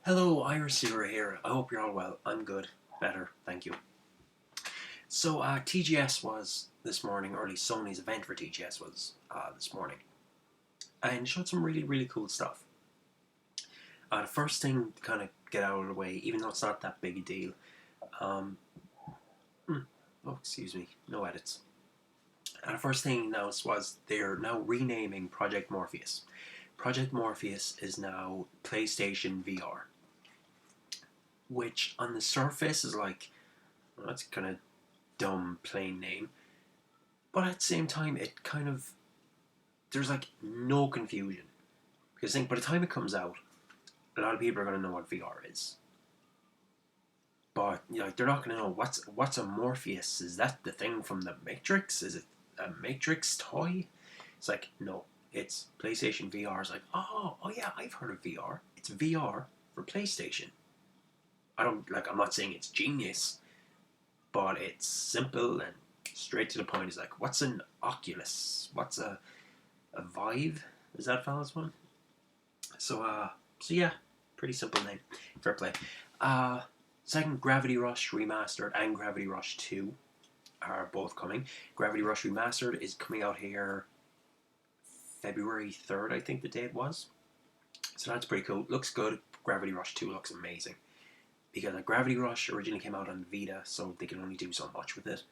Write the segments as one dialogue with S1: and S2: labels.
S1: Hello, Iris Zero here. I hope you're all well. I'm good. Better, thank you. So, TGS was this morning, or at least Sony's event for TGS was this morning, and showed some really cool stuff. The first thing to kind of get out of the way, even though it's not that big a deal, um, oh, excuse me, no edits. The first thing announced was they're now renaming Project Morpheus. Project Morpheus is now PlayStation VR, which on the surface is like, well, that's kind of dumb, plain name. But at the same time, it kind of, there's like no confusion. Because I think by the time it comes out, a lot of people are going to know what VR is. But they're not going to know what's a Morpheus. Is that the thing from the Matrix? Is it a Matrix toy? It's like, no, it's PlayStation VR. It's like, oh yeah, I've heard of VR. It's VR for PlayStation. I'm not saying it's genius, but it's simple and straight to the point. It's like, what's an Oculus? What's a Vive? Is that fella's one? So yeah, pretty simple name. Fair play. Second, Gravity Rush Remastered and Gravity Rush 2 are both coming. Gravity Rush Remastered is coming out here February 3rd, I think the date was. So that's pretty cool. Looks good. Gravity Rush 2 looks amazing. Because Gravity Rush originally came out on Vita, so they can only do so much with it.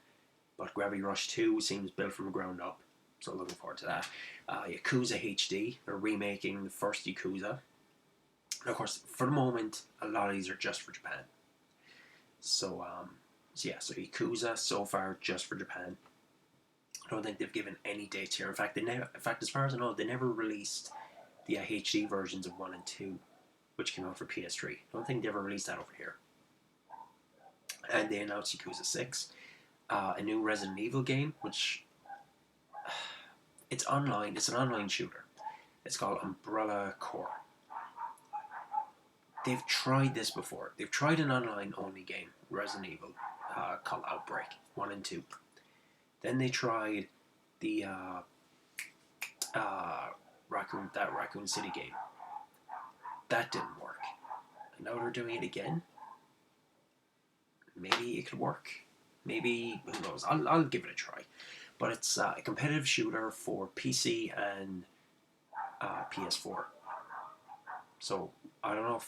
S1: But Gravity Rush 2 seems built from the ground up, so looking forward to that. Yakuza HD, they're remaking the first Yakuza. And of course, for the moment, a lot of these are just for Japan. So Yakuza so far just for Japan. I don't think they've given any dates here. In fact, as far as I know, they never released the HD versions of 1 and 2, which came out for PS3. I don't think they ever released that over here. And they announced Yakuza 6, a new Resident Evil game, which it's online. It's an online shooter. It's called Umbrella Corps. They've tried this before. They've tried an online-only game, Resident Evil, called Outbreak 1 and 2. Then they tried the Raccoon City game. That didn't work. And now they're doing it again. Maybe it could work. Maybe, who knows? I'll give it a try. But it's a competitive shooter for PC and PS4. So I don't know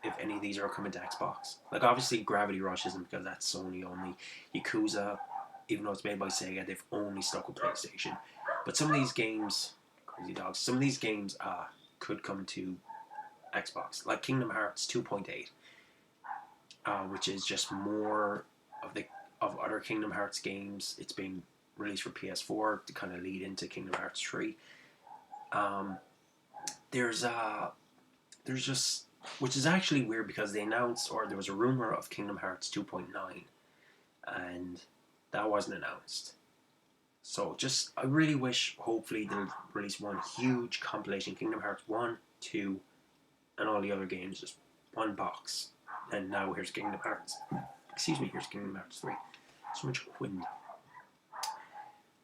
S1: if any of these are coming to Xbox. Like, obviously Gravity Rush isn't, because that's Sony only. Yakuza, even though it's made by Sega, they've only stuck with PlayStation. But some of these games, crazy dogs, some of these games could come to Xbox. Like Kingdom Hearts 2.8, which is just more of other Kingdom Hearts games. It's being released for PS4 to kind of lead into Kingdom Hearts 3. There's just, which is actually weird, because they announced, or there was a rumor of Kingdom Hearts 2.9, and that wasn't announced. So just, I really wish, hopefully they'll release one huge compilation, Kingdom Hearts 1, 2, and all the other games, just one box. And now here's Kingdom Hearts. Here's Kingdom Hearts 3. So much wind.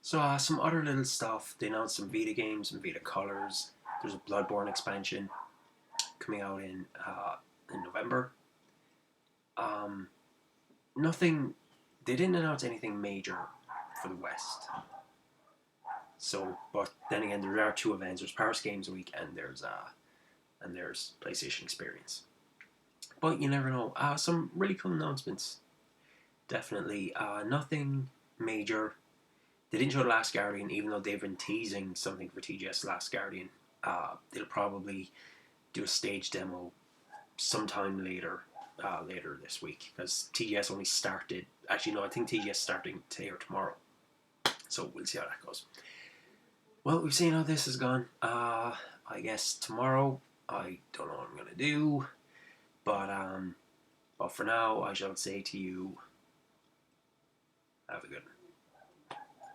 S1: So some other little stuff. They announced some Vita games, some Vita Colors. There's a Bloodborne expansion coming out in November. Nothing. They didn't announce anything major for the West. So, but then again, there are two events. There's Paris Games Week, and there's PlayStation Experience. But you never know. Some really cool announcements. Definitely. Nothing major. They didn't show The Last Guardian, even though they've been teasing something for TGS Last Guardian. They'll probably do a stage demo sometime later this week, because TGS only started. Actually, no, I think TGS starting today or tomorrow. So we'll see how that goes. Well, we've seen how this has gone. I guess tomorrow, I don't know what I'm gonna do, but for now, I shall say to you, have a good one.